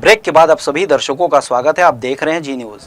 Break के बाद आप सभी दर्शकों का स्वागत है। आप देख रहे हैं जी न्यूज।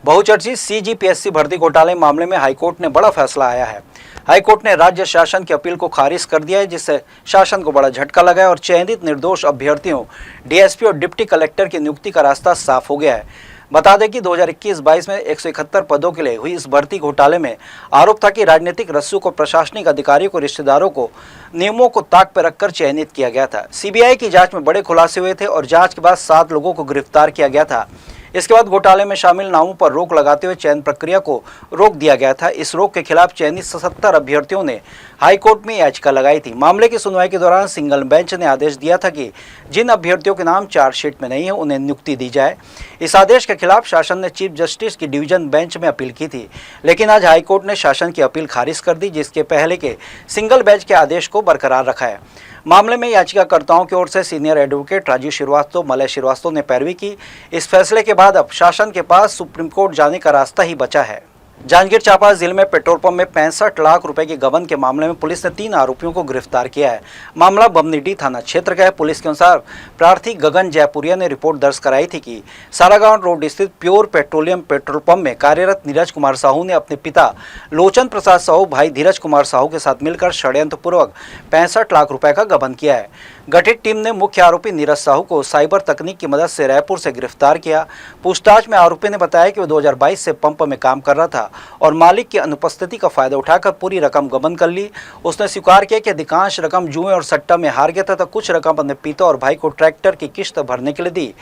बहुचर्चित सीजीपीएससी भर्ती घोटाले मामले में हाईकोर्ट ने बड़ा फैसला आया है। हाईकोर्ट ने राज्य शासन की अपील को खारिज कर दिया है, जिससे शासन को बड़ा झटका लगा है और चयनित निर्दोष अभ्यर्थियों डीएसपी और डिप्टी कलेक्टर की नियुक्ति का रास्ता साफ हो गया है। बता दें कि 2021-22 में 171 पदों के लिए हुई इस भर्ती घोटाले में आरोप था कि राजनीतिक रस्सू को प्रशासनिक अधिकारियों को रिश्तेदारों को नियमों को ताक पर रखकर चयनित किया गया था। सीबीआई की जांच में बड़े खुलासे हुए थे और जांच के बाद 7 लोगों को गिरफ्तार किया गया था। इसके बाद घोटाले में शामिल नामों पर रोक लगाते हुए चयन प्रक्रिया को रोक दिया गया था। इस रोक के खिलाफ चयनित 77 अभ्यर्थियों ने हाईकोर्ट में याचिका लगाई थी। मामले की सुनवाई के दौरान सिंगल बेंच ने आदेश दिया था कि जिन अभ्यर्थियों के नाम चार्जशीट में नहीं है उन्हें नियुक्ति दी जाए। इस आदेश के खिलाफ शासन ने चीफ जस्टिस की डिवीजन बेंच में अपील की थी, लेकिन आज हाईकोर्ट ने शासन की अपील खारिज कर दी, जिसके पहले के सिंगल बेंच के आदेश को बरकरार रखा है। मामले में याचिकाकर्ताओं की ओर से सीनियर एडवोकेट राजीव श्रीवास्तव, मलय श्रीवास्तव ने पैरवी की। इस फैसले के बाद अब शासन के पास सुप्रीम कोर्ट जाने का रास्ता ही बचा है। जांजगीर चांपा जिले में पेट्रोल पंप में 65 लाख रुपए की गबन के मामले में पुलिस ने 3 आरोपियों को गिरफ्तार किया है। मामला बमनिडी थाना क्षेत्र का है। पुलिस के अनुसार प्रार्थी गगन जयपुरिया ने रिपोर्ट दर्ज कराई थी कि सारागांव रोड स्थित प्योर पेट्रोलियम पेट्रोल पंप में कार्यरत नीरज कुमार साहू ने अपने पिता लोचन प्रसाद साहू, भाई धीरज कुमार साहू के साथ मिलकर षड्यंत्रपूर्वक 65 लाख रुपए का गबन किया है। गठित टीम ने मुख्य आरोपी नीरज साहू को साइबर तकनीक की मदद से रायपुर से गिरफ्तार किया। पूछताछ में आरोपी ने बताया कि वो 2022 से पंप में काम कर रहा था और मालिक की अनुपस्थिति का फायदा उठाकर पूरी रकम गबन कर ली। उसने स्वीकार किया कि अधिकांश रकम जुए और सट्टा में हार गया था, कुछ रकम अपने पिता और भाई को ट्रैक्टर की किश्त भरने के लिए दी।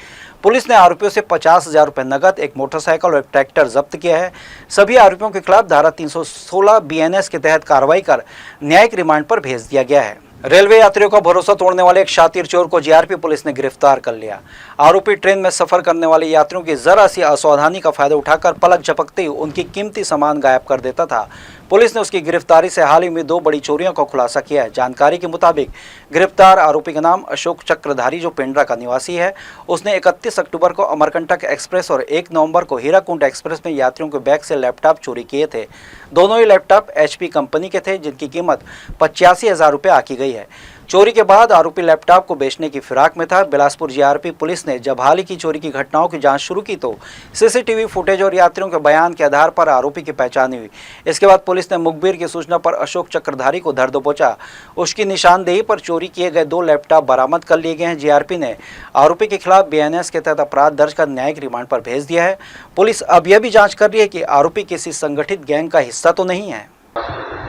पुलिस ने आरोपियों से 50,000 रुपये नकद, एक मोटरसाइकिल और एक ट्रैक्टर जब्त किया है। सभी आरोपियों के खिलाफ धारा 316 बीएनएस के तहत कार्रवाई कर न्यायिक रिमांड पर भेज दिया गया है। रेलवे यात्रियों का भरोसा तोड़ने वाले एक शातिर चोर को जीआरपी पुलिस ने गिरफ्तार कर लिया। आरोपी ट्रेन में सफर करने वाले यात्रियों की जरा सी असावधानी का फायदा उठाकर पलक झपकते ही उनकी कीमती सामान गायब कर देता था। पुलिस ने उसकी गिरफ्तारी से हाल ही में 2 बड़ी चोरियों का खुलासा किया है। जानकारी के मुताबिक गिरफ्तार आरोपी का नाम अशोक चक्रधारी, जो पेंड्रा का निवासी है। उसने 31 अक्टूबर को अमरकंटक एक्सप्रेस और 1 नवंबर को हीराकुंड एक्सप्रेस में यात्रियों के बैग से लैपटॉप चोरी किए थे। दोनों ही लैपटॉप HP कंपनी के थे, जिनकी कीमत 85,000 रुपये आकी गई है। चोरी के बाद आरोपी लैपटॉप को बेचने की फिराक में था। बिलासपुर जीआरपी पुलिस ने जब हाल ही की चोरी की घटनाओं की जांच शुरू की तो सीसीटीवी फुटेज और यात्रियों के बयान के आधार पर आरोपी की पहचान हुई। इसके बाद पुलिस ने मुखबिर की सूचना पर अशोक चक्रधारी को धर दबोचा। उसकी निशानदेही पर चोरी किए गए 2 लैपटॉप बरामद कर लिए गए हैं। जीआरपी ने आरोपी के खिलाफ बीएनएस के तहत अपराध दर्ज कर न्यायिक रिमांड पर भेज दिया है। पुलिस अब यह भी जाँच कर रही है कि आरोपी किसी संगठित गैंग का हिस्सा तो नहीं है।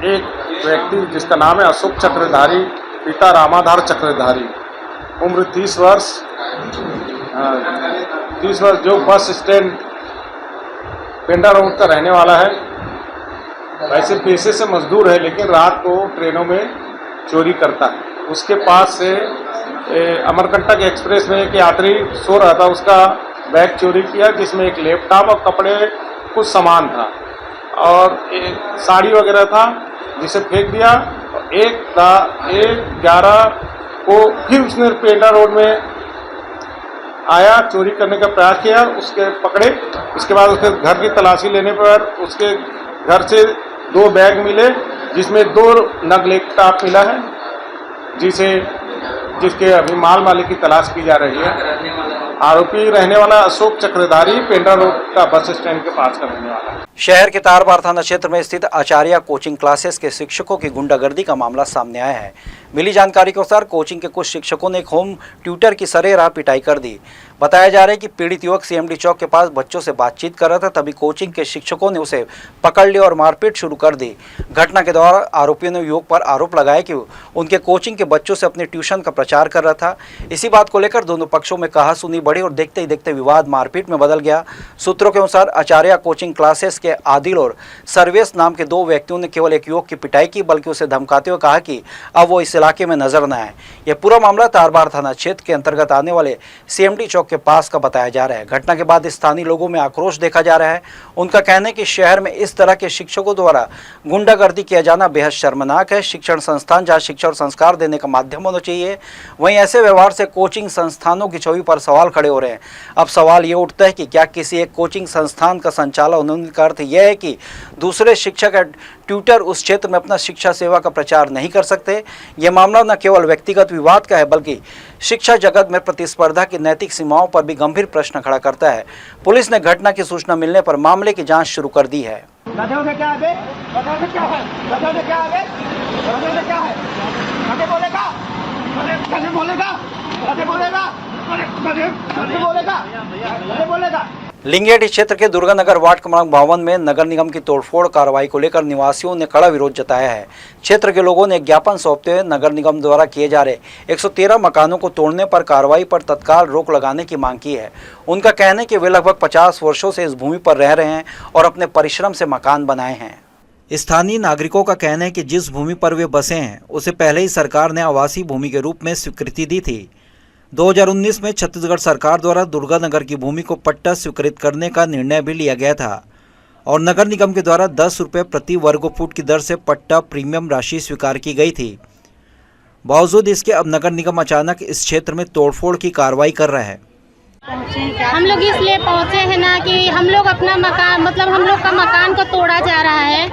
एक व्यक्ति जिसका नाम है अशोक चक्रधारी, पिता रामाधार चक्रधारी, उम्र 30 वर्ष, जो बस स्टैंड पेंडा रोड का रहने वाला है। वैसे पेशे से मजदूर है, लेकिन रात को ट्रेनों में चोरी करता है। उसके पास से अमरकंटक एक्सप्रेस में एक यात्री सो रहा था, उसका बैग चोरी किया, जिसमें एक लैपटॉप और कपड़े कुछ सामान था और एक साड़ी वगैरह था, जिसे फेंक दिया। 1/11 को फिर उसने पेंडा रोड में आया, चोरी करने का प्रयास किया, उसके पकड़े। उसके बाद उसके घर की तलाशी लेने पर उसके घर से 2 बैग मिले, जिसमें 2 नग लैपटॉप मिला है, जिसके अभी माल मालिक की तलाश की जा रही है। आरोपी रहने वाला अशोक चक्रधारी पेंडा रोड का बस स्टैंड के पास का रहने वाला है। शहर के तारबार थाना क्षेत्र में स्थित आचार्य कोचिंग क्लासेस के शिक्षकों की गुंडागर्दी का मामला सामने आया है। मिली जानकारी के अनुसार कोचिंग के कुछ शिक्षकों ने एक होम ट्यूटर की सरेराह पिटाई कर दी। बताया जा रहा है कि पीड़ित युवक CMD चौक के पास बच्चों से बातचीत कर रहा था, तभी कोचिंग के शिक्षकों ने उसे पकड़ लिया और मारपीट शुरू कर दी। घटना के दौरान आरोपियों ने युवक पर आरोप लगाया कि उनके कोचिंग के बच्चों से अपने ट्यूशन का प्रचार कर रहा था। इसी बात को लेकर दोनों पक्षों में कहासुनी बढ़ी और देखते ही देखते विवाद मारपीट में बदल गया। सूत्रों के अनुसार आचार्य कोचिंग क्लासेस के आदिल और सर्वेश नाम के 2 व्यक्तियों ने केवल एक युवक की पिटाई की, बल्कि उसे धमकाते हुए कहा कि अब वो इस इलाके में नजर न आए। यह पूरा मामला तारबार थाना क्षेत्र के अंतर्गत आने वाले CMD चौक के पास का बताया जा रहा है। घटना के बाद स्थानीय लोगों में आक्रोश देखा जा रहा है। उनका कहना है कि शहर में इस तरह के शिक्षकों द्वारा गुंडागर्दी किया जाना बेहद शर्मनाक है। शिक्षण संस्थान जहां शिक्षा और संस्कार देने का माध्यम होना चाहिए, वहीं ऐसे व्यवहार से कोचिंग संस्थानों की छवि पर सवाल खड़े हो रहे हैं। अब सवाल ये उठता है कि क्या किसी एक कोचिंग संस्थान का संचालन होने का अर्थ यह है कि दूसरे शिक्षक ट्यूटर उस क्षेत्र में अपना शिक्षा सेवा का प्रचार नहीं कर सकते। यह मामला न केवल व्यक्तिगत विवाद का है बल्कि शिक्षा जगत में प्रतिस्पर्धा की नैतिक सीमाओं पर भी गंभीर प्रश्न खड़ा करता है। पुलिस ने घटना की सूचना मिलने पर मामले की जांच शुरू कर दी है। लिंगेट क्षेत्र के दुर्गानगर वार्ड क्रमांक 52 में नगर निगम की तोड़फोड़ कार्रवाई को लेकर निवासियों ने कड़ा विरोध जताया है। क्षेत्र के लोगों ने एक ज्ञापन सौंपते हुए नगर निगम द्वारा किए जा रहे 113 मकानों को तोड़ने पर कार्रवाई पर तत्काल रोक लगाने की मांग की है। उनका कहना है कि वे लगभग 50 वर्षों से इस भूमि पर रह रहे हैं और अपने परिश्रम से मकान बनाए हैं। स्थानीय नागरिकों का कहना है कि जिस भूमि पर वे बसे हैं उसे पहले ही सरकार ने आवासीय भूमि के रूप में स्वीकृति दी थी। 2019 में छत्तीसगढ़ सरकार द्वारा दुर्गानगर की भूमि को पट्टा स्वीकृत करने का निर्णय भी लिया गया था और नगर निगम के द्वारा 10 रुपये प्रति वर्ग फुट की दर से पट्टा प्रीमियम राशि स्वीकार की गई थी। बावजूद इसके अब नगर निगम अचानक इस क्षेत्र में तोड़फोड़ की कार्रवाई कर रहा है। हम लोग इसलिए पहुँचे हैं ना कि हम लोग अपना मकान हम लोग का मकान को तोड़ा जा रहा है।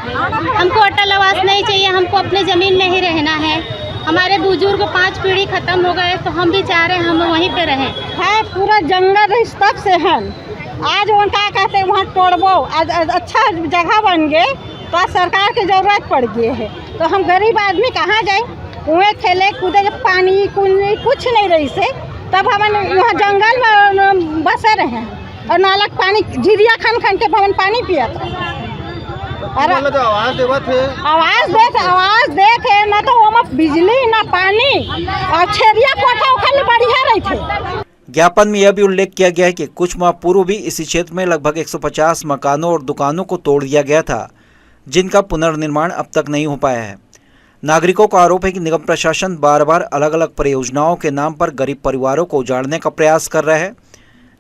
हमको अटल आवास नहीं चाहिए, हमको अपने ज़मीन में ही रहना है। हमारे बुजुर्ग 5 पीढ़ी खत्म हो गए तो हम भी चाह रहे हैं हम वहीं पे रहें। है पूरा जंगल इस तक से है। आज वो क्या कहते हैं वहाँ तोड़बो, आज अच्छा जगह बन गए तो आज सरकार की ज़रूरत पड़ गई है तो हम गरीब आदमी कहाँ जाए? कुएँ खेले कूदे, पानी कुछ नहीं रही से तब हम वहाँ जंगल में बसे रहे और नालक पानी झिरिया खान खान के भवन पानी पिया था। आवाज देते न तो वो बिजली न पानी और छेरिया कोठा उखल बढ़िया रही थे। ज्ञापन में यह भी उल्लेख किया गया है कि कुछ माह पूर्व भी इसी क्षेत्र में लगभग 150 मकानों और दुकानों को तोड़ दिया गया था जिनका पुनर्निर्माण अब तक नहीं हो पाया है। नागरिकों का आरोप है कि निगम प्रशासन बार बार अलग अलग परियोजनाओं के नाम पर गरीब परिवारों को उजाड़ने का प्रयास कर रहा है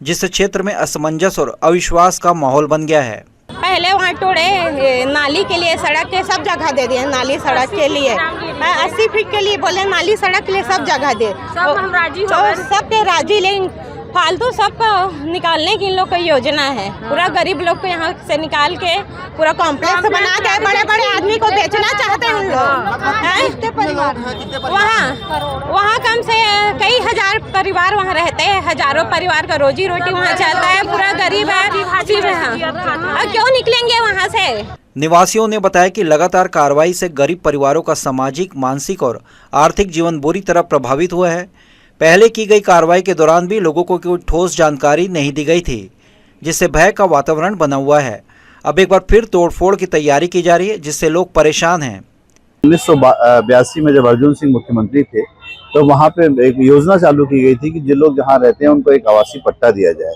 जिससे क्षेत्र में असमंजस और अविश्वास का माहौल बन गया है। पहले वहाँ तोड़े नाली के लिए, सड़क के सब जगह दे दिए, नाली सड़क के लिए 80 फीट के लिए बोले नाली सड़क के लिए सब जगह दे, सब हम राजी हो, सब पे राजी, लेकिन फालतू सब निकालने की इन लोग का योजना है। पूरा गरीब लोग को यहाँ से निकाल के पूरा कॉम्प्लेक्स बना के बड़े बड़े आदमी को बेचना चाहते हैं उन लोग। वहाँ कम से कई हजार परिवार वहाँ रहते हैं, हजारों परिवार का रोजी रोटी वहाँ चलता है। पूरा गरीब है, क्यों निकलेंगे वहाँ से? निवासियों ने बताया कि लगातार कार्रवाई से गरीब परिवारों का सामाजिक, मानसिक और आर्थिक जीवन बुरी तरह प्रभावित हुआ है। पहले की गई कार्रवाई के दौरान भी लोगों को कोई ठोस जानकारी नहीं दी गई थी जिससे भय का वातावरण बना हुआ है। अब एक बार फिर तोड़फोड़ की तैयारी की जा रही है जिससे लोग परेशान हैं। 1982 में जब अर्जुन सिंह मुख्यमंत्री थे तो वहाँ पे एक योजना चालू की गई थी कि जो लोग जहाँ रहते हैं उनको एक आवासीय पट्टा दिया जाए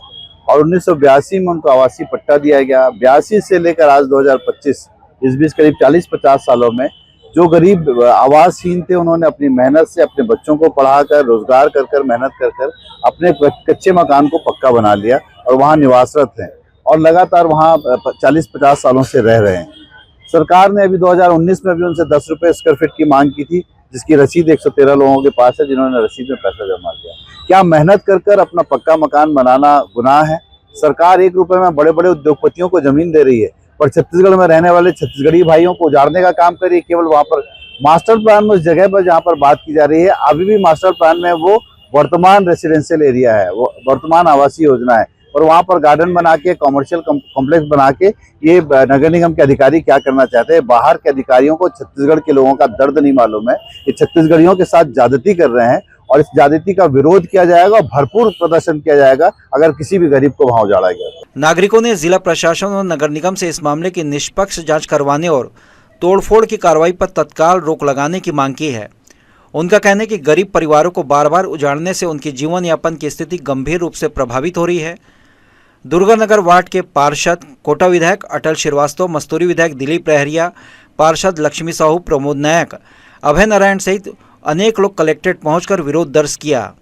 और 1982 में उनको आवासीय पट्टा दिया गया। 82 से लेकर आज 2025 इस बीच करीब 40-50 सालों में जो गरीब आवासहीन थे उन्होंने अपनी मेहनत से अपने बच्चों को पढ़ाकर, रोजगार कर मेहनत कर अपने कच्चे मकान को पक्का बना लिया और वहाँ निवासरत हैं और लगातार वहाँ 40-50 सालों से रह रहे हैं। सरकार ने अभी 2019 में भी उनसे 10 रुपये स्क्वायर फीट की मांग की थी जिसकी रसीद 113 लोगों के पास है जिन्होंने रसीद में पैसा जमा किया। क्या मेहनत कर अपना पक्का मकान बनाना गुनाह है? सरकार 1 रुपये में बड़े बड़े उद्योगपतियों को जमीन दे रही है पर छत्तीसगढ़ में रहने वाले छत्तीसगढ़ी भाइयों को उजाड़ने का काम कर रही है। केवल वहाँ पर मास्टर प्लान में उस जगह पर जहाँ पर बात की जा रही है अभी भी मास्टर प्लान में वो वर्तमान रेसिडेंशियल एरिया है, वो वर्तमान आवासीय योजना है और वहाँ पर गार्डन बना के, कॉमर्शियल कॉम्प्लेक्स बना के ये नगर निगम के अधिकारी क्या करना चाहते हैं? बाहर के अधिकारियों को छत्तीसगढ़ के लोगों का दर्द नहीं मालूम है। ये छत्तीसगढ़ियों के साथ ज्यादती कर रहे हैं और इस ज्यादती का विरोध किया जाएगा और भरपूर प्रदर्शन किया जाएगा अगर किसी भी गरीब को वहाँ उजाड़ा गया। नागरिकों ने जिला प्रशासन और नगर निगम से इस मामले की निष्पक्ष जांच करवाने और तोड़फोड़ की कार्रवाई पर तत्काल रोक लगाने की मांग की है। उनका कहना है कि गरीब परिवारों को बार बार उजाड़ने से उनकी जीवन यापन की स्थिति गंभीर रूप से प्रभावित हो रही है। दुर्गानगर वार्ड के पार्षद कोटा विधायक अटल श्रीवास्तव, मस्तूरी विधायक दिलीप रहरिया, पार्षद लक्ष्मी साहू, प्रमोद नायक, अभय नारायण सहित अनेक लोग कलेक्ट्रेट पहुंचकर विरोध दर्ज किया।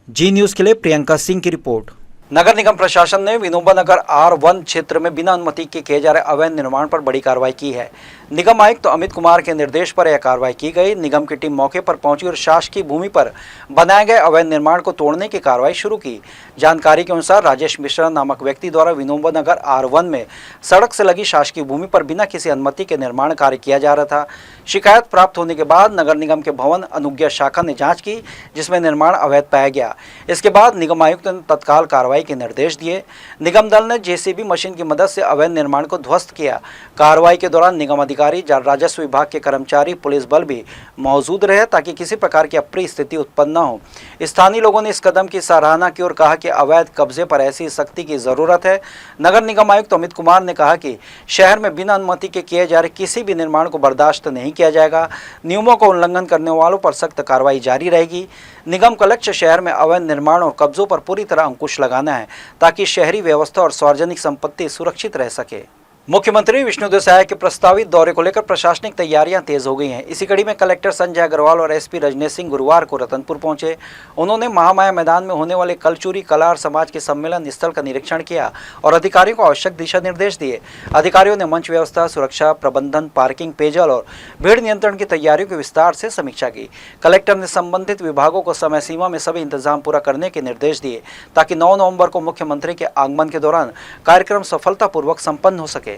जी न्यूज़ के लिए प्रियंका सिंह की रिपोर्ट। नगर निगम प्रशासन ने विनोबा नगर R1 क्षेत्र में बिना अनुमति के किए जा रहे अवैध निर्माण पर बड़ी कार्रवाई की है। निगम आयुक्त अमित कुमार के निर्देश पर यह कार्रवाई की गई। निगम की टीम मौके पर पहुंची और शासकीय भूमि पर बनाए गए अवैध निर्माण को तोड़ने की कार्रवाई शुरू की। जानकारी के अनुसार राजेश मिश्रा नामक व्यक्ति द्वारा विनोबा नगर R1 में सड़क से लगी शासकीय भूमि पर बिना किसी अनुमति के निर्माण कार्य किया जा रहा था। शिकायत प्राप्त होने के बाद नगर निगम के भवन अनुज्ञा शाखा ने जाँच की, जिसमें निर्माण अवैध पाया गया। इसके बाद निगम आयुक्त ने तत्काल कार्रवाई के निर्देश दिए। निगम दल ने JCB मशीन की मदद से अवैध निर्माण को ध्वस्त किया। कार्रवाई के दौरान निगम अधिकारी, राजस्व विभाग के कर्मचारी, पुलिस बल भी मौजूद रहे ताकि किसी प्रकार की अप्रिय स्थिति उत्पन्न न हो। स्थानीय लोगों ने इस कदम की सराहना की और कहा कि अवैध कब्जे पर ऐसी सख्ती की जरूरत है। नगर निगम आयुक्त अमित कुमार ने कहा कि शहर में बिना अनुमति के किए जा रहे किसी भी निर्माण को बर्दाश्त नहीं किया जाएगा। नियमों का उल्लंघन करने वालों पर सख्त कार्रवाई जारी रहेगी। निगम का लक्ष्य शहर में अवैध निर्माण और कब्जों पर पूरी तरह अंकुश लगाना है ताकि शहरी व्यवस्था और सार्वजनिक संपत्ति सुरक्षित रह सके। मुख्यमंत्री विष्णुदेव साय के प्रस्तावित दौरे को लेकर प्रशासनिक तैयारियां तेज हो गई हैं। इसी कड़ी में कलेक्टर संजय अग्रवाल और SP रजनीश सिंह गुरुवार को रतनपुर पहुंचे। उन्होंने महामाया मैदान में होने वाले कलचुरी कलार समाज के सम्मेलन स्थल का निरीक्षण किया और अधिकारियों को आवश्यक दिशा निर्देश दिए। अधिकारियों ने मंच व्यवस्था, सुरक्षा प्रबंधन, पार्किंग, पेयजल और भीड़ नियंत्रण की तैयारियों की विस्तार से समीक्षा की। कलेक्टर ने संबंधित विभागों को समय सीमा में सभी इंतजाम पूरा करने के निर्देश दिए ताकि 9 नवंबर को मुख्यमंत्री के आगमन के दौरान कार्यक्रम सफलतापूर्वक संपन्न हो सके।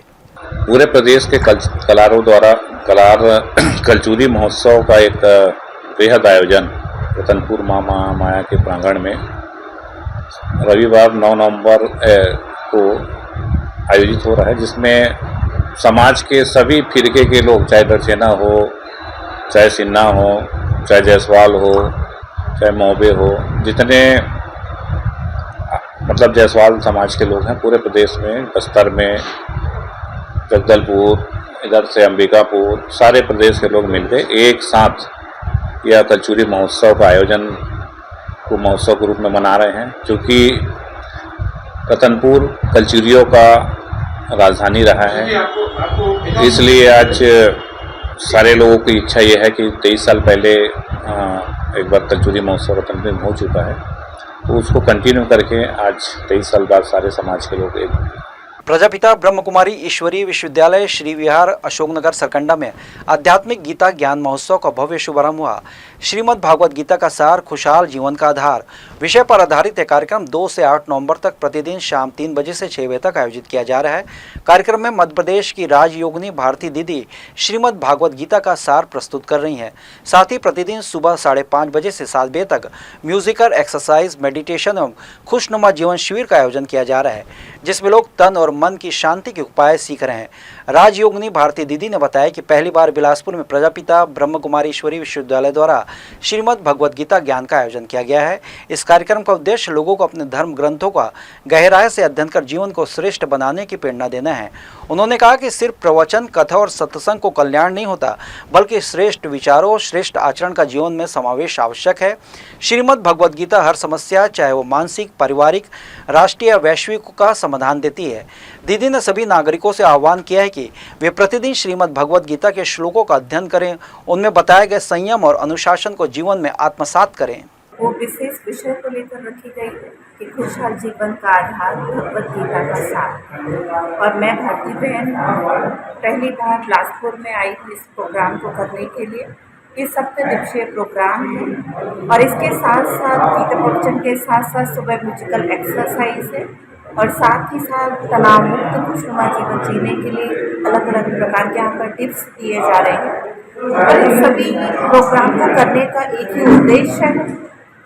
पूरे प्रदेश के कलारों द्वारा कलचुरी महोत्सव का एक बेहद आयोजन रतनपुर माया के प्रांगण में रविवार 9 नवंबर को आयोजित हो रहा है, जिसमें समाज के सभी फिरके के लोग, चाहे दरसेना हो, चाहे सिन्हा हो, चाहे जायसवाल हो, चाहे मौबे हो, जितने मतलब जायसवाल समाज के लोग हैं पूरे प्रदेश में, बस्तर में, जगदलपुर, इधर से अंबिकापुर, सारे प्रदेश के लोग मिलकर एक साथ यह कलचुरी महोत्सव का आयोजन को महोत्सव के रूप में मना रहे हैं। क्योंकि रतनपुर कलचुरियों का राजधानी रहा है, इसलिए आज सारे लोगों की इच्छा ये है कि 23 साल पहले एक बार कलचुरी महोत्सव रतनपुर में हो चुका है, तो उसको कंटिन्यू करके आज 23 साल बाद सारे समाज के लोग एक प्रजापिता ब्रह्म कुमारी ईश्वरीय विश्वविद्यालय श्री विहार अशोकनगर सरकंडा में आध्यात्मिक गीता ज्ञान महोत्सव का भव्य शुभारंभ हुआ। श्रीमद् भागवत गीता का सार, खुशहाल जीवन का आधार विषय पर आधारित यह कार्यक्रम 2 से 8 नवंबर तक प्रतिदिन शाम 3 बजे से 6 बजे तक आयोजित किया जा रहा है। कार्यक्रम में मध्य प्रदेश की राजयोगिनी भारती दीदी श्रीमद् भागवत गीता का सार प्रस्तुत कर रही हैं। साथ ही प्रतिदिन सुबह 5:30 बजे से 7 बजे तक म्यूजिकल एक्सरसाइज, मेडिटेशन एवं खुशनुमा जीवन शिविर का आयोजन किया जा रहा है, जिसमें लोग तन और मन की शांति के उपाय सीख रहे हैं। राजयोगिनी भारती दीदी ने बताया कि पहली बार बिलासपुर में प्रजापिता ब्रह्म कुमारी ईश्वरीय विश्वविद्यालय द्वारा श्रीमद् भगवत गीता ज्ञान का आयोजन किया गया है। इस कार्यक्रम का उद्देश्य लोगों को अपने धर्म ग्रंथों का गहराई से अध्ययन कर जीवन को श्रेष्ठ बनाने की प्रेरणा देना है। उन्होंने कहा कि सिर्फ प्रवचन, कथा और सत्संग को कल्याण नहीं होता, बल्कि श्रेष्ठ विचारों, श्रेष्ठ आचरण का जीवन में समावेश आवश्यक है। श्रीमद् भगवत गीता हर समस्या, चाहे वो मानसिक, पारिवारिक, राष्ट्रीय या वैश्विक, का समाधान देती है। दीदी ने सभी नागरिकों से आह्वान किया है कि वे प्रतिदिन श्रीमद् भगवत गीता के श्लोकों का अध्ययन करें, उनमें बताए गए संयम और अनुशासन को जीवन में आत्मसात करें। वो विशेष विषय को लेकर रखी गई कि खुशहाल जीवन का आधार भगवत गीता का सार। और मैं भारती बहन पहली बार बिलासपुर में आई थी इस प्रोग्राम को करने के लिए। ये 7 दिवसीय प्रोग्राम है और इसके साथ साथ गीता प्रवचन के साथ साथ सुबह म्यूजिकल एक्सरसाइज है और साथ ही साथ तनाव मुक्त खुशनुमा जीवन जीने के लिए अलग अलग प्रकार के यहाँ पर टिप्स दिए जा रहे हैं। और इन सभी प्रोग्राम को करने का एक ही उद्देश्य है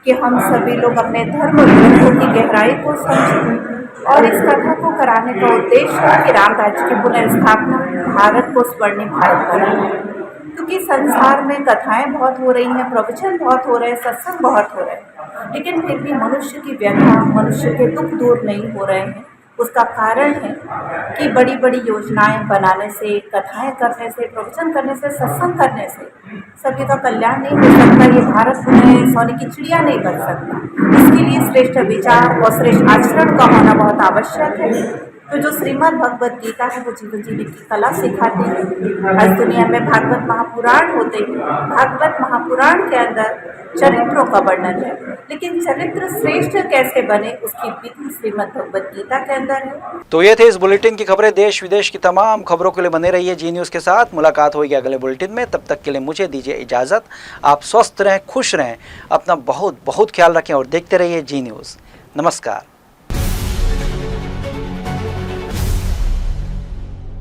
कि हम सभी लोग अपने धर्म और ग्रंथों की गहराई को समझें। और इस कथा को कराने का उद्देश्य है कि राम राज्य की पुनर्स्थापना, भारत को स्वर्णिम भारत बनाना। क्योंकि संसार में कथाएं बहुत हो रही हैं, प्रवचन बहुत हो रहे हैं, सत्संग बहुत हो रहे हैं, लेकिन फिर भी मनुष्य की व्यथा, मनुष्य के दुख दूर नहीं हो रहे हैं। उसका कारण है कि बड़ी बड़ी योजनाएं बनाने से, कथाएं करने से, प्रवचन करने से, सत्संग करने से सभी का कल्याण नहीं हो सकता। ये भारत में सोने की चिड़िया नहीं बन सकता। इसके लिए श्रेष्ठ विचार और श्रेष्ठ आचरण का होना बहुत आवश्यक है। तो जो श्रीमद् भगवत गीता है वो जीवन जीने की कला सिखाती है। आज दुनिया में भागवत महापुराण होते हैं, भागवत महापुराण के अंदर चरित्रों का वर्णन है, लेकिन चरित्र श्रेष्ठ कैसे बने उसकी विधि श्रीमद् भगवत गीता के अंदर है। तो ये थे इस बुलेटिन की खबरें। देश विदेश की तमाम खबरों के लिए बने रहिए जी न्यूज़ के साथ। मुलाकात होगी अगले बुलेटिन में, तब तक के लिए मुझे दीजिए इजाज़त। आप स्वस्थ रहें, खुश रहें, अपना बहुत बहुत ख्याल रखें और देखते रहिए जी न्यूज़। नमस्कार।